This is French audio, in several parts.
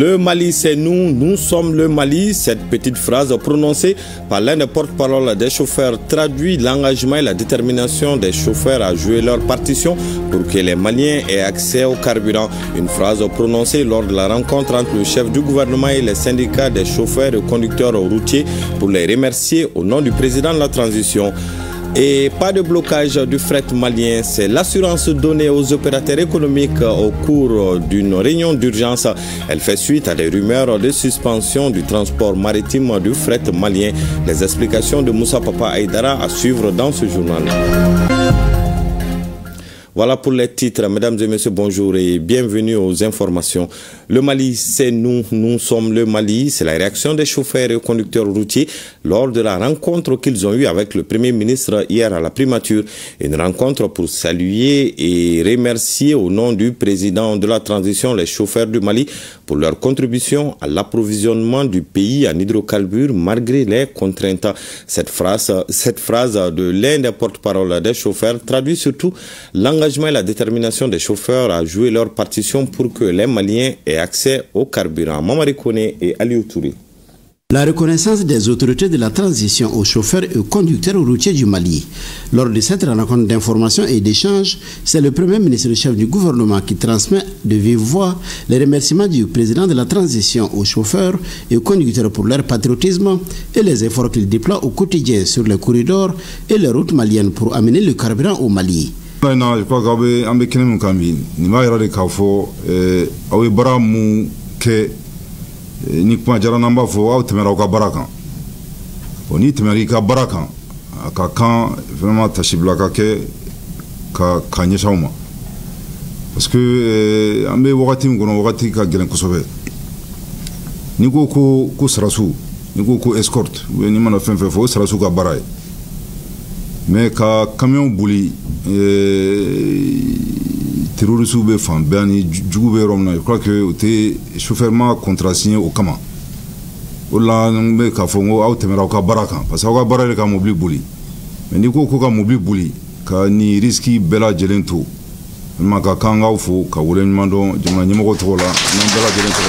Le Mali, c'est nous, nous sommes le Mali. Cette petite phrase prononcée par l'un des porte-parole des chauffeurs traduit l'engagement et la détermination des chauffeurs à jouer leur partition pour que les Maliens aient accès au carburant. Une phrase prononcée lors de la rencontre entre le chef du gouvernement et les syndicats des chauffeurs et conducteurs routiers pour les remercier au nom du président de la transition. Et pas de blocage du fret malien, c'est l'assurance donnée aux opérateurs économiques au cours d'une réunion d'urgence. Elle fait suite à des rumeurs de suspension du transport maritime du fret malien. Les explications de Moussa Papa Aïdara à suivre dans ce journal. Voilà pour les titres. Mesdames et messieurs, bonjour et bienvenue aux informations. Le Mali, c'est nous, nous sommes le Mali. C'est la réaction des chauffeurs et conducteurs routiers lors de la rencontre qu'ils ont eue avec le Premier ministre hier à la primature. Une rencontre pour saluer et remercier au nom du président de la transition les chauffeurs du Mali pour leur contribution à l'approvisionnement du pays en hydrocarbures malgré les contraintes. Cette phrase de l'un des porte-parole des chauffeurs traduit surtout l'engagement et la détermination des chauffeurs à jouer leur partition pour que les Maliens aient accès au carburant. Mamari Kone et Aliou Touré. La reconnaissance des autorités de la transition aux chauffeurs et aux conducteurs routiers du Mali. Lors de cette rencontre d'information et d'échange, c'est le Premier ministre et chef du gouvernement qui transmet de vive voix les remerciements du président de la transition aux chauffeurs et aux conducteurs pour leur patriotisme et les efforts qu'ils déploient au quotidien sur les corridors et les routes maliennes pour amener le carburant au Mali. Je crois qu'un peu de Kambi, ni ma yara de kafo, awe bara mu ke ni kuma jara namba fo aw temera ka baraka. Oni temeri ka baraka ka kan vraiment tashibla ka ke ka kanye shauma. Parce que ambe wakati ngono wakati ka gelen kosobe. Ni ko sarasu, ni ko escort, ni mana fen fo sarasu ka barai. Mais ka camion bouli terroristes be fan bani jugu be romna, je crois que te chauffeur ma contrasigné au Kama wala ngbe ka fongo aw temera ka baraka parce que ka baraka ka mobile bouli mais ni ko ka mobile bouli ka ni risque bela jelento ma ka kanga fo ka wulen mando jama nyimo to la nan bela jelento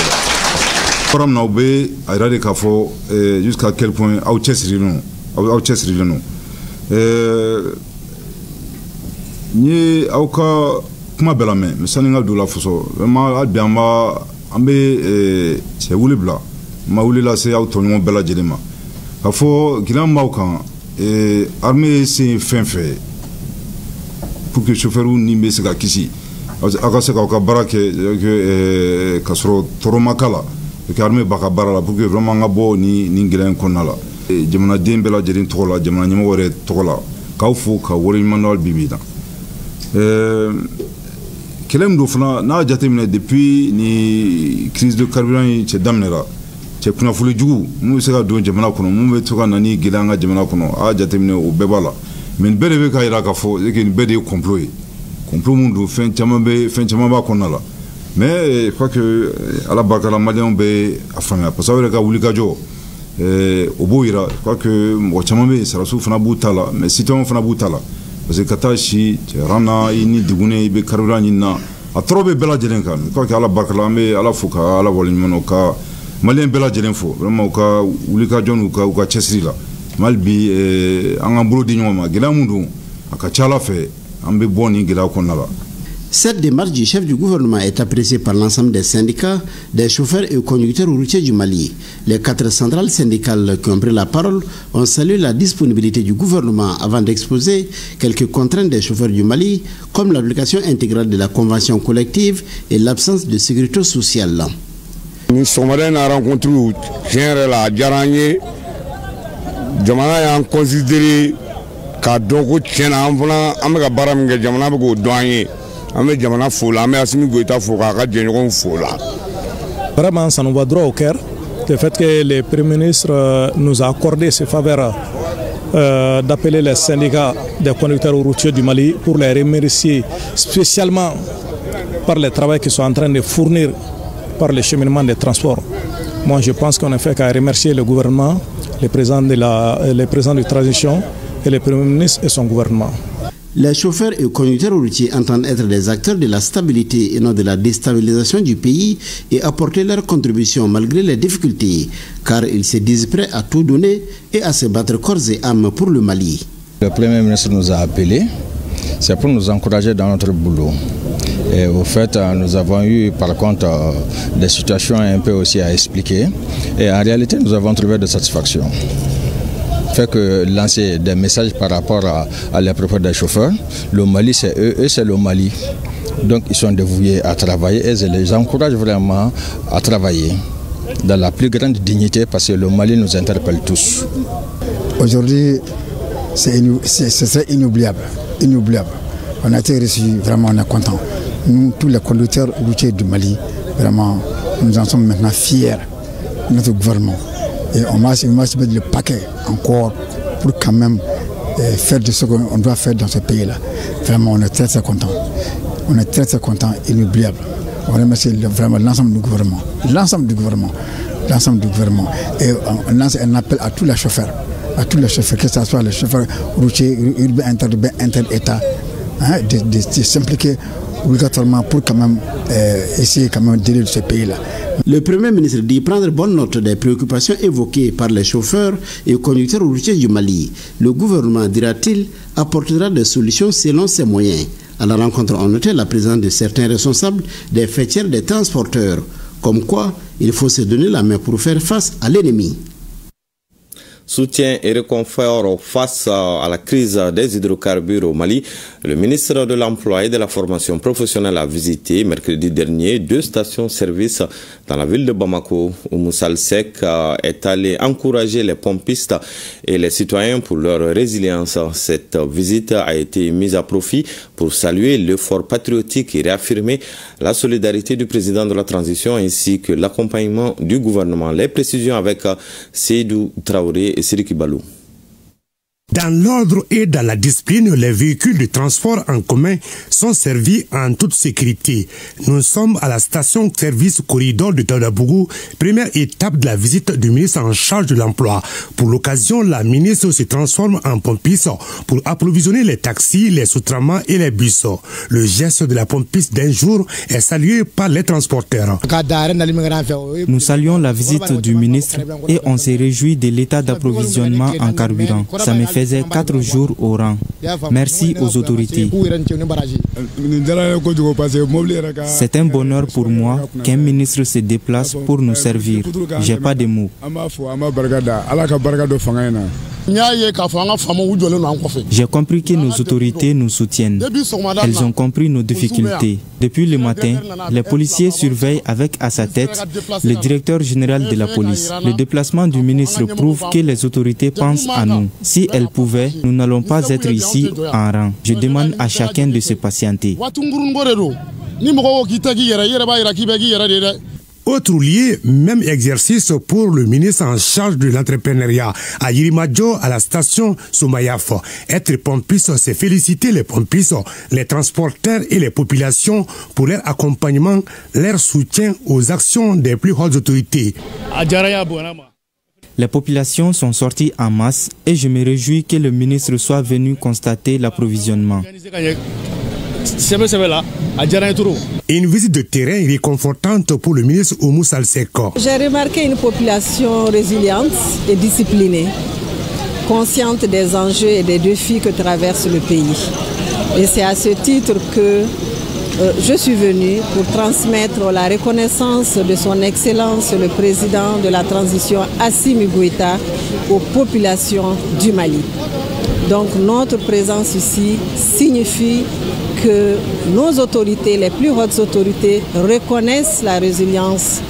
param na be ayra ka fo jusqu'à quel point aw chesri non ni auka kuma belame misaninga dula foso ma adbiamba ambe se wulibla ma wulila se autonome bela jelema afo gilan maukan armée c'est fin fait pour que chauffeur ni be se ka kisi aka se ka barake que kasro toromakala que armée baka barala pour que vraiment ngabo ni ngilen konala jamana den bela jelin tola jamana nyimo wore tola kawfu ka wori manual bibida kelem do fana na jatemine depuis ni crise de carburant ci damnera ci kuna fulu jugu mu se ga don jamana kono mu be to ka nani gilanga jamana kono a jatemine o bebala men bele ka ira ka fo e ken bede complot mundu fen chama ba konala mais je crois que ala bakala malien be afanga parce que ka wuli ka jo au boira, je crois que Wachamambe sera sous Fanabutala, mais si tu es en Fanabutala, parce que Katashi, Rana, Ini, Dugune, Ibe Karulanina, a trop de bella jelenka, je crois qu'à la Bakalame, à la Fouka, à la Volimanoka, Malien bella jelenfo, vraiment, Ulika John ou Chesrila, Malbi, Angambro Dignoma, Gilamundo, à Kachala fait, Ambe Boni, Gila Konala. Cette démarche du chef du gouvernement est appréciée par l'ensemble des syndicats, des chauffeurs et conducteurs routiers du Mali. Les 4 centrales syndicales qui ont pris la parole ont salué la disponibilité du gouvernement avant d'exposer quelques contraintes des chauffeurs du Mali, comme l'application intégrale de la convention collective et l'absence de sécurité sociale. Nous sommes allés à la rencontre générale à Djaranye. Jamana a considéré que Dogo Tchena Amega Baramga Jamana Bogo Douanier. Vraiment, ça nous va droit au cœur. Le fait que le Premier ministre nous a accordé ce faveur d'appeler les syndicats des conducteurs routiers du Mali pour les remercier spécialement par le travail qu'ils sont en train de fournir par le cheminement des transports. Moi, je pense qu'on a fait qu'à remercier le gouvernement, le président de transition et le Premier ministre et son gouvernement. Les chauffeurs et conducteurs routiers entendent être des acteurs de la stabilité et non de la déstabilisation du pays et apporter leur contribution malgré les difficultés, car ils se disent prêts à tout donner et à se battre corps et âme pour le Mali. Le Premier ministre nous a appelés, c'est pour nous encourager dans notre boulot. Et au fait, nous avons eu par contre des situations un peu aussi à expliquer. Et en réalité, nous avons trouvé de satisfaction. Fait que lancer des messages par rapport à les propos des chauffeurs. Le Mali, c'est eux c'est le Mali. Donc ils sont dévoués à travailler et je les encourage vraiment à travailler dans la plus grande dignité parce que le Mali nous interpelle tous. Aujourd'hui, ce serait inoubliable. On a été reçus, vraiment on est contents. Nous, tous les conducteurs routiers du Mali, vraiment, nous en sommes maintenant fiers de notre gouvernement. Et on va se mettre le paquet encore pour quand même faire de ce qu'on doit faire dans ce pays-là. Vraiment, on est très très contents. On est très très contents, inoubliable. On remercie vraiment l'ensemble du gouvernement. Et on lance un appel à tous les chauffeurs. Que ce soit les chauffeurs routiers, urbains, inter-États, de s'impliquer obligatoirement pour quand même essayer quand même d'aider ce pays-là. Le Premier ministre dit prendre bonne note des préoccupations évoquées par les chauffeurs et conducteurs routiers du Mali. Le gouvernement, dira-t-il, apportera des solutions selon ses moyens. À la rencontre, on notait la présence de certains responsables des fêtières des transporteurs. Comme quoi, il faut se donner la main pour faire face à l'ennemi. Soutien et réconfort face à la crise des hydrocarbures au Mali. Le ministre de l'Emploi et de la Formation professionnelle a visité mercredi dernier 2 stations-service dans la ville de Bamako, où Moussa Alsek est allé encourager les pompistes et les citoyens pour leur résilience. Cette visite a été mise à profit pour saluer l'effort patriotique et réaffirmer la solidarité du président de la transition ainsi que l'accompagnement du gouvernement. Les précisions avec Seydou Traoré et Siriki Balou. Dans l'ordre et dans la discipline, les véhicules de transport en commun sont servis en toute sécurité. Nous sommes à la station-service corridor de Tadabougou, première étape de la visite du ministre en charge de l'emploi. Pour l'occasion, la ministre se transforme en pompiste pour approvisionner les taxis, les soutraments et les bus. Le geste de la pompiste d'un jour est salué par les transporteurs. Nous saluons la visite du ministre et on se réjouit de l'état d'approvisionnement en carburant. Ça me faisait 4 jours au rang. Merci aux autorités. C'est un bonheur pour moi qu'un ministre se déplace pour nous servir. J'ai pas de mots. J'ai compris que nos autorités nous soutiennent. Elles ont compris nos difficultés. Depuis le matin, les policiers surveillent avec à sa tête le directeur général de la police. Le déplacement du ministre prouve que les autorités pensent à nous. Si elles pouvaient, nous n'allons pas être ici en rang. Je demande à chacun de se patienter. Autre lieu, même exercice pour le ministre en charge de l'entrepreneuriat. À Yirimadjo, à la station Soumayaf. Être pompiste, c'est féliciter les pompistes, les transporteurs et les populations pour leur accompagnement, leur soutien aux actions des plus hautes autorités. Les populations sont sorties en masse et je me réjouis que le ministre soit venu constater l'approvisionnement. Une visite de terrain réconfortante pour le ministre Oumou Salseko. J'ai remarqué une population résiliente et disciplinée, consciente des enjeux et des défis que traverse le pays. Et c'est à ce titre que je suis venue pour transmettre la reconnaissance de son Excellence le président de la transition Assimi Goïta aux populations du Mali. Donc notre présence ici signifie que nos autorités, les plus hautes autorités, reconnaissent la résilience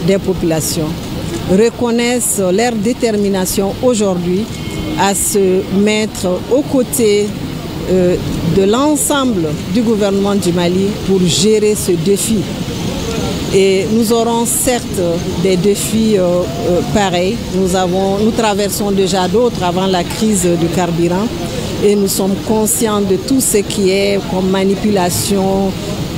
des populations, reconnaissent leur détermination aujourd'hui à se mettre aux côtés de l'ensemble du gouvernement du Mali pour gérer ce défi. Et nous aurons certes des défis pareils. Nous traversons déjà d'autres avant la crise du carburant et nous sommes conscients de tout ce qui est comme manipulation,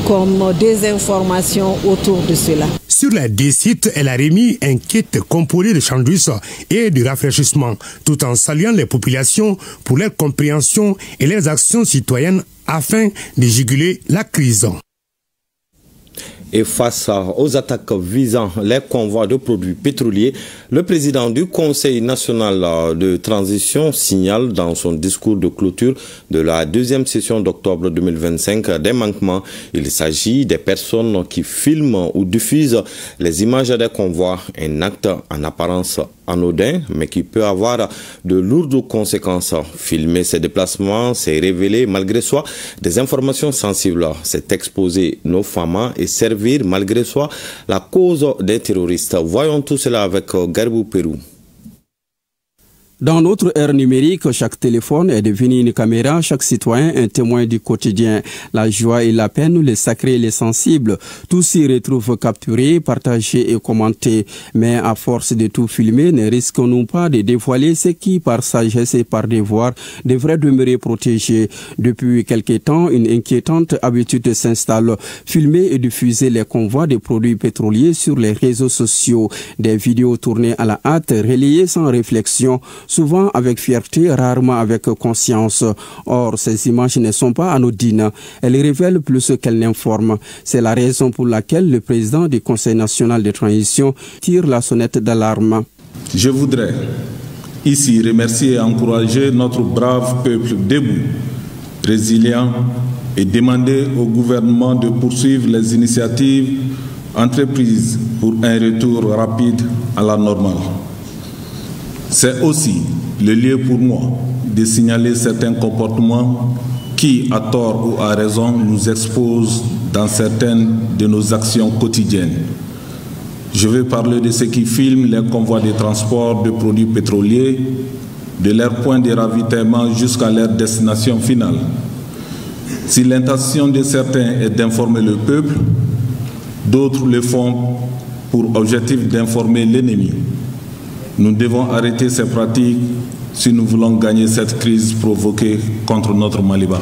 comme désinformation autour de cela. Sur les 10 sites, elle a remis un kit composé de sandwichs et de rafraîchissement, tout en saluant les populations pour leur compréhension et leurs actions citoyennes afin de juguler la crise. Et face aux attaques visant les convois de produits pétroliers, le président du Conseil national de transition signale dans son discours de clôture de la deuxième session d'octobre 2025 des manquements. Il s'agit des personnes qui filment ou diffusent les images des convois, un acte en apparence anodin, mais qui peut avoir de lourdes conséquences. Filmer ces déplacements, c'est révéler malgré soi des informations sensibles, c'est exposer nos femmes et servir malgré soi la cause des terroristes. Voyons tout cela avec Garbou Pérou. Dans notre ère numérique, chaque téléphone est devenu une caméra, chaque citoyen un témoin du quotidien. La joie et la peine, les sacrés et les sensibles, tous s'y retrouvent capturés, partagés et commentés. Mais à force de tout filmer, ne risquons-nous pas de dévoiler ce qui, par sagesse et par devoir, devrait demeurer protégé. Depuis quelque temps, une inquiétante habitude s'installe. Filmer et diffuser les convois de produits pétroliers sur les réseaux sociaux. Des vidéos tournées à la hâte, relayées sans réflexion, souvent avec fierté, rarement avec conscience. Or, ces images ne sont pas anodines. Elles révèlent plus qu'elles n'informent. C'est la raison pour laquelle le président du Conseil national de transition tire la sonnette d'alarme. Je voudrais ici remercier et encourager notre brave peuple debout, résilient, et demander au gouvernement de poursuivre les initiatives entreprises pour un retour rapide à la normale. C'est aussi le lieu pour moi de signaler certains comportements qui, à tort ou à raison, nous exposent dans certaines de nos actions quotidiennes. Je vais parler de ceux qui filment les convois de transport de produits pétroliers, de leur point de ravitaillement jusqu'à leur destination finale. Si l'intention de certains est d'informer le peuple, d'autres le font pour objectif d'informer l'ennemi. Nous devons arrêter ces pratiques si nous voulons gagner cette crise provoquée contre notre Maliba.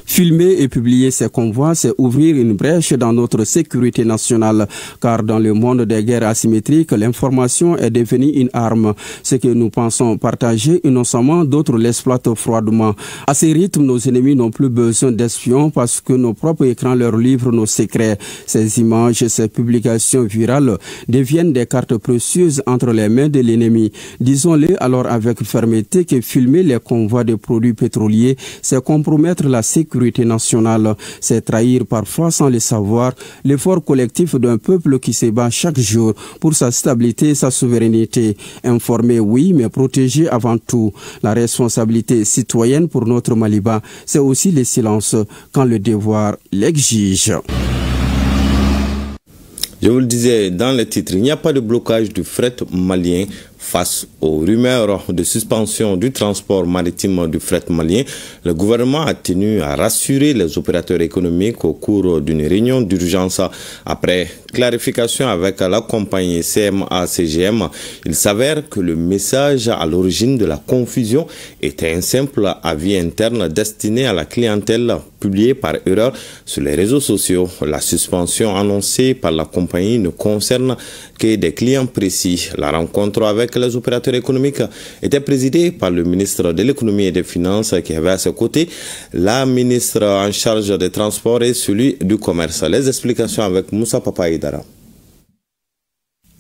Filmer et publier ces convois, c'est ouvrir une brèche dans notre sécurité nationale. Car dans le monde des guerres asymétriques, l'information est devenue une arme. Ce que nous pensons partager innocemment, d'autres l'exploitent froidement. À ce rythme, nos ennemis n'ont plus besoin d'espions parce que nos propres écrans leur livrent nos secrets. Ces images, ces publications virales deviennent des cartes précieuses entre les mains de l'ennemi. Disons-le alors avec fermeté que filmer les convois de produits pétroliers, c'est compromettre la sécurité nationale, c'est trahir parfois sans le savoir l'effort collectif d'un peuple qui se bat chaque jour pour sa stabilité et sa souveraineté. Informer, oui, mais protéger avant tout. La responsabilité citoyenne pour notre Maliba, c'est aussi le silence quand le devoir l'exige. Je vous le disais dans le titre, il n'y a pas de blocage du fret malien face aux rumeurs de suspension du transport maritime du fret malien. Le gouvernement a tenu à rassurer les opérateurs économiques au cours d'une réunion d'urgence. Après clarification avec la compagnie CMA-CGM, il s'avère que le message à l'origine de la confusion était un simple avis interne destiné à la clientèle publié par erreur sur les réseaux sociaux. La suspension annoncée par la compagnie ne concerne que des clients précis. La rencontre avec les opérateurs économiques était présidée par le ministre de l'économie et des finances qui avait à ses côtés la ministre en charge des transports et celui du commerce. Les explications avec Moussa Papaïdara.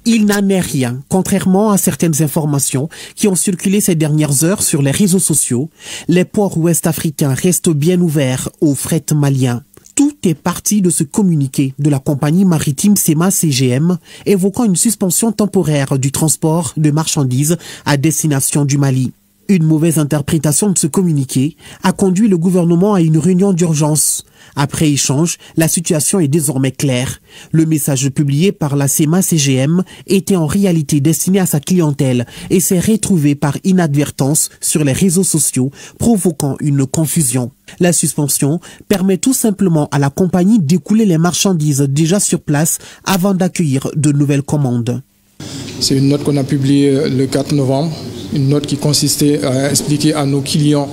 Il n'en est rien, contrairement à certaines informations qui ont circulé ces dernières heures sur les réseaux sociaux. Les ports ouest-africains restent bien ouverts au fret malien. Tout est parti de ce communiqué de la compagnie maritime CMA-CGM évoquant une suspension temporaire du transport de marchandises à destination du Mali. Une mauvaise interprétation de ce communiqué a conduit le gouvernement à une réunion d'urgence. Après échange, la situation est désormais claire. Le message publié par la CMA-CGM était en réalité destiné à sa clientèle et s'est retrouvé par inadvertance sur les réseaux sociaux, provoquant une confusion. La suspension permet tout simplement à la compagnie d'écouler les marchandises déjà sur place avant d'accueillir de nouvelles commandes. C'est une note qu'on a publiée le 4 novembre, une note qui consistait à expliquer à nos clients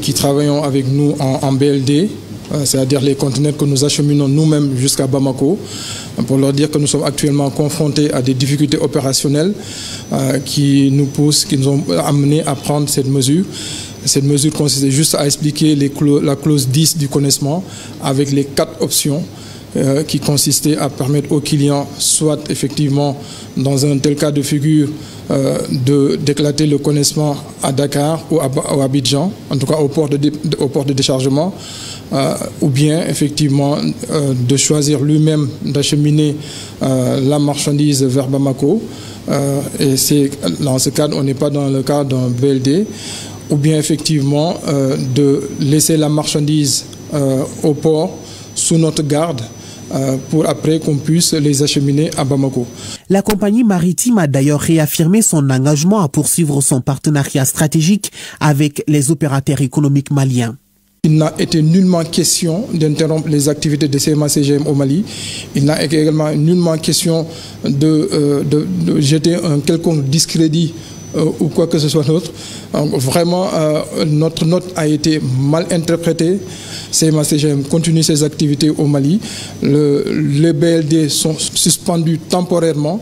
qui travaillent avec nous en BLD c'est-à-dire les conteneurs que nous acheminons nous-mêmes jusqu'à Bamako, pour leur dire que nous sommes actuellement confrontés à des difficultés opérationnelles qui nous ont amenés à prendre cette mesure. Cette mesure consistait juste à expliquer la clause 10 du connaissement avec les 4 options qui consistaient à permettre aux clients, soit effectivement dans un tel cas de figure, d'éclater le connaissement à Dakar ou à Abidjan, en tout cas au port de déchargement, ou bien effectivement de choisir lui-même d'acheminer la marchandise vers Bamako. Et dans ce cadre, on n'est pas dans le cadre d'un BLD, ou bien effectivement de laisser la marchandise au port sous notre garde pour après qu'on puisse les acheminer à Bamako. La compagnie maritime a d'ailleurs réaffirmé son engagement à poursuivre son partenariat stratégique avec les opérateurs économiques maliens. Il n'a été nullement question d'interrompre les activités de CMA-CGM au Mali. Il n'a également nullement question de jeter un quelconque discrédit ou quoi que ce soit d'autre. Vraiment, notre note a été mal interprétée. CMA-CGM continue ses activités au Mali. Les BLD sont suspendus temporairement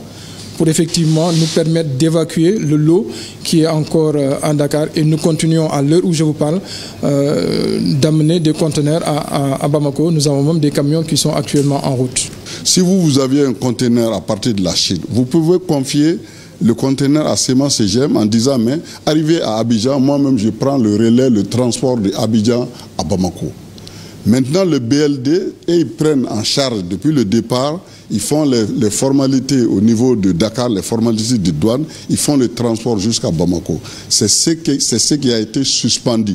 pour effectivement nous permettre d'évacuer le lot qui est encore à Dakar. Et nous continuons, à l'heure où je vous parle, d'amener des conteneurs à Bamako. Nous avons même des camions qui sont actuellement en route. Si vous aviez un conteneur à partir de la Chine, vous pouvez confier le conteneur à CMA-CGM en disant, mais arrivé à Abidjan, moi-même je prends le relais, le transport de Abidjan à Bamako. Maintenant, le BLD, ils prennent en charge depuis le départ, ils font les formalités au niveau de Dakar, les formalités de douane, ils font le transport jusqu'à Bamako. C'est ce qui a été suspendu.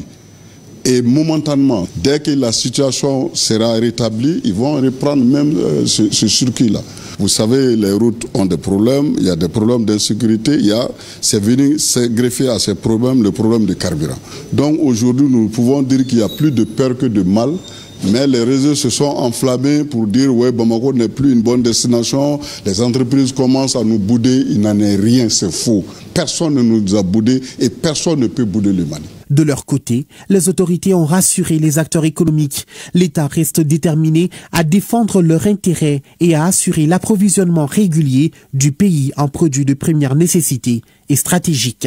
Et momentanément, dès que la situation sera rétablie, ils vont reprendre même ce circuit-là. Vous savez, les routes ont des problèmes, il y a des problèmes d'insécurité, c'est venu greffer à ces problèmes le problème de carburant. Donc aujourd'hui, nous pouvons dire qu'il y a plus de peur que de mal. Mais les réseaux se sont enflammés pour dire ouais, Bamako n'est plus une bonne destination, les entreprises commencent à nous bouder, il n'en est rien, c'est faux. Personne ne nous a boudé et personne ne peut bouder le Mali. De leur côté, les autorités ont rassuré les acteurs économiques. L'État reste déterminé à défendre leurs intérêts et à assurer l'approvisionnement régulier du pays en produits de première nécessité et stratégiques.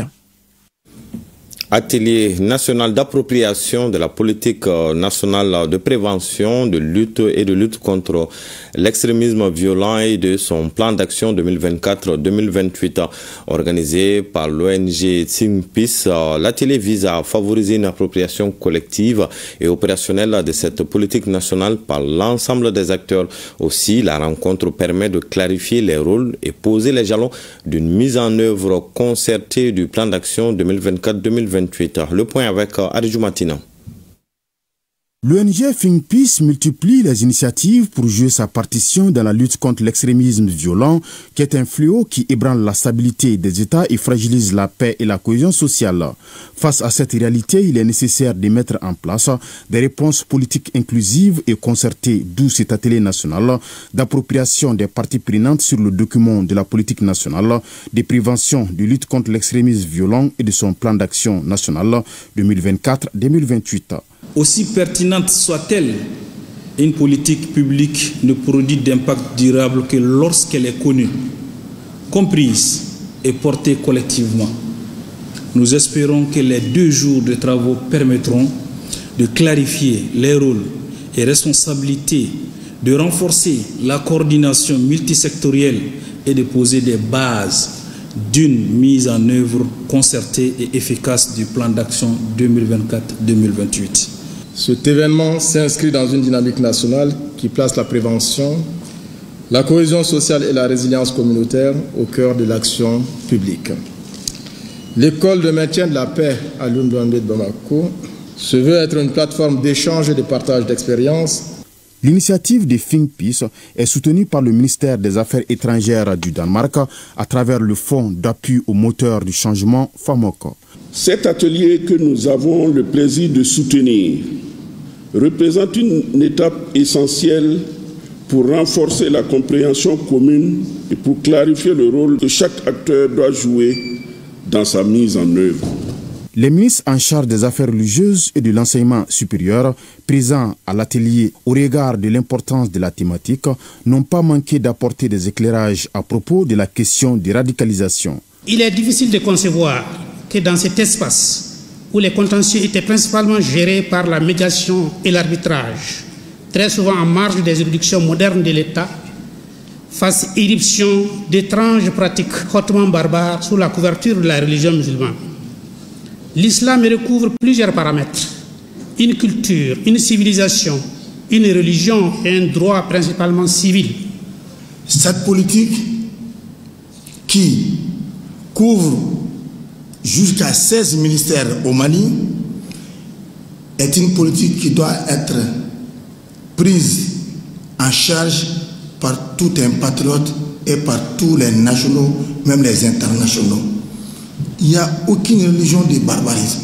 Atelier national d'appropriation de la politique nationale de prévention, de lutte contre l'extrémisme violent et de son plan d'action 2024-2028 organisé par l'ONG Tsimpis. L'atelier vise à favoriser une appropriation collective et opérationnelle de cette politique nationale par l'ensemble des acteurs. Aussi, la rencontre permet de clarifier les rôles et poser les jalons d'une mise en œuvre concertée du plan d'action 2024-2028. Le point avec Adjou Matina. L'ONG Think Peace multiplie les initiatives pour jouer sa partition dans la lutte contre l'extrémisme violent, qui est un fléau qui ébranle la stabilité des États et fragilise la paix et la cohésion sociale. Face à cette réalité, il est nécessaire de mettre en place des réponses politiques inclusives et concertées, d'où cet atelier national d'appropriation des parties prenantes sur le document de la politique nationale de prévention de lutte contre l'extrémisme violent et de son plan d'action national 2024-2028. Aussi pertinente soit-elle, une politique publique ne produit d'impact durable que lorsqu'elle est connue, comprise et portée collectivement. Nous espérons que les 2 jours de travaux permettront de clarifier les rôles et responsabilités, de renforcer la coordination multisectorielle et de poser des bases d'une mise en œuvre concertée et efficace du plan d'action 2024-2028. Cet événement s'inscrit dans une dynamique nationale qui place la prévention, la cohésion sociale et la résilience communautaire au cœur de l'action publique. L'école de maintien de la paix à l'Undouandé de Bamako se veut être une plateforme d'échange et de partage d'expériences. L'initiative de Think Peace est soutenue par le ministère des Affaires étrangères du Danemark à travers le Fonds d'appui aux moteurs du changement FAMOC. Cet atelier que nous avons le plaisir de soutenir représente une étape essentielle pour renforcer la compréhension commune et pour clarifier le rôle que chaque acteur doit jouer dans sa mise en œuvre. Les ministres en charge des affaires religieuses et de l'enseignement supérieur, présents à l'atelier au regard de l'importance de la thématique, n'ont pas manqué d'apporter des éclairages à propos de la question de radicalisation. Il est difficile de concevoir que dans cet espace où les contentieux étaient principalement gérés par la médiation et l'arbitrage, très souvent en marge des juridictions modernes de l'État, fasse irruption d'étranges pratiques hautement barbares sous la couverture de la religion musulmane. L'islam recouvre plusieurs paramètres: une culture, une civilisation, une religion et un droit principalement civil. Cette politique qui couvre jusqu'à 16 ministères au Mali est une politique qui doit être prise en charge par tout un patriote et par tous les nationaux, même les internationaux. Il n'y a aucune religion de barbarisme.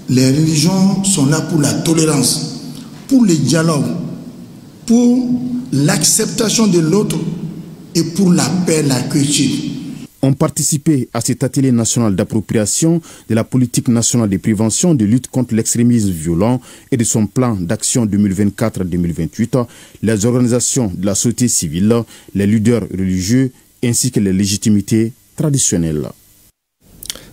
Les religions sont là pour la tolérance, pour le dialogue, pour l'acceptation de l'autre et pour la paix, la culture. Ont participé à cet atelier national d'appropriation de la politique nationale de prévention de lutte contre l'extrémisme violent et de son plan d'action 2024-2028, les organisations de la société civile, les leaders religieux ainsi que les légitimités traditionnelles.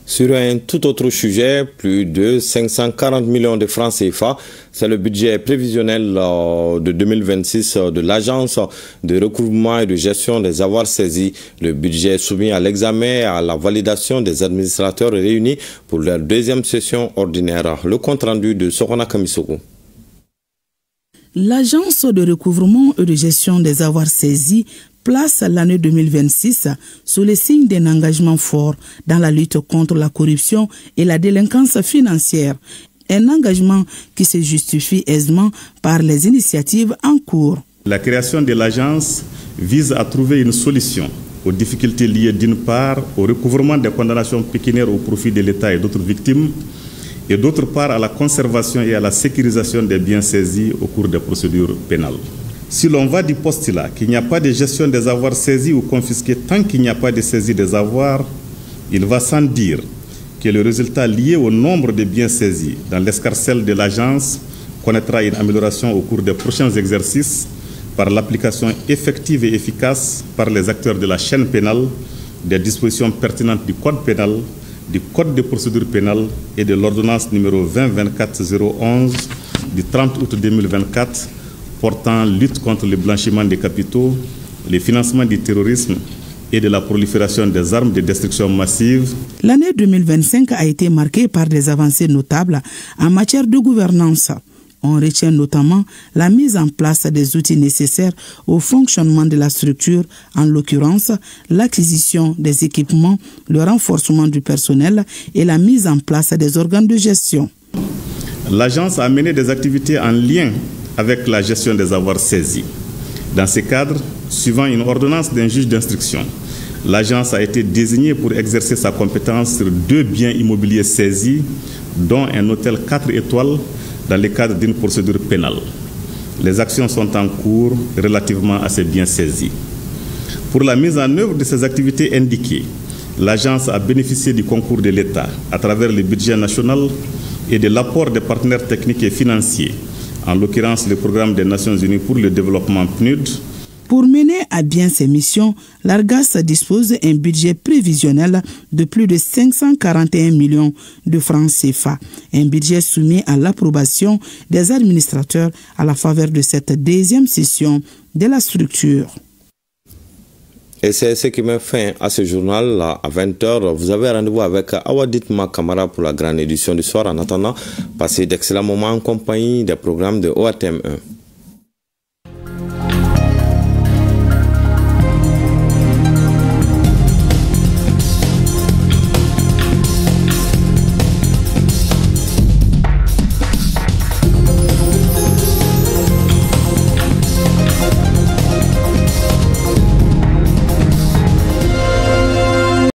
Sur un tout autre sujet, plus de 540 millions de francs CFA, c'est le budget prévisionnel de 2026 de l'Agence de recouvrement et de gestion des avoirs saisis. Le budget est soumis à l'examen et à la validation des administrateurs réunis pour leur deuxième session ordinaire. Le compte-rendu de Sorona Kamisoko. L'Agence de recouvrement et de gestion des avoirs saisis place l'année 2026 sous le signe d'un engagement fort dans la lutte contre la corruption et la délinquance financière. Un engagement qui se justifie aisément par les initiatives en cours. La création de l'agence vise à trouver une solution aux difficultés liées d'une part au recouvrement des condamnations pécuniaires au profit de l'État et d'autres victimes, et d'autre part à la conservation et à la sécurisation des biens saisis au cours des procédures pénales. Si l'on va du postulat qu'il n'y a pas de gestion des avoirs saisis ou confisqués tant qu'il n'y a pas de saisie des avoirs, il va sans dire que le résultat lié au nombre de biens saisis dans l'escarcelle de l'agence connaîtra une amélioration au cours des prochains exercices par l'application effective et efficace par les acteurs de la chaîne pénale des dispositions pertinentes du Code pénal, du Code de procédure pénale et de l'ordonnance numéro 2024-011 du 30 août 2024 portant lutte contre le blanchiment des capitaux, le financement du terrorisme et de la prolifération des armes de destruction massive. L'année 2025 a été marquée par des avancées notables en matière de gouvernance. On retient notamment la mise en place des outils nécessaires au fonctionnement de la structure, en l'occurrence l'acquisition des équipements, le renforcement du personnel et la mise en place des organes de gestion. L'agence a mené des activités en lien avec la gestion des avoirs saisis. Dans ce cadre, suivant une ordonnance d'un juge d'instruction, l'agence a été désignée pour exercer sa compétence sur 2 biens immobiliers saisis, dont un hôtel 4 étoiles dans le cadre d'une procédure pénale. Les actions sont en cours relativement à ces biens saisis. Pour la mise en œuvre de ces activités indiquées, l'agence a bénéficié du concours de l'État à travers le budget national et de l'apport des partenaires techniques et financiers, en l'occurrence le programme des Nations Unies pour le développement PNUD. Pour mener à bien ces missions, l'ARGAS dispose d'un budget prévisionnel de plus de 541 millions de francs CFA, un budget soumis à l'approbation des administrateurs à la faveur de cette deuxième session de la structure. Et c'est ce qui met fin à ce journal à 20h. Vous avez rendez-vous avec Awadit Makamara pour la grande édition du soir. En attendant, passez d'excellents moments en compagnie des programmes de ORTM1.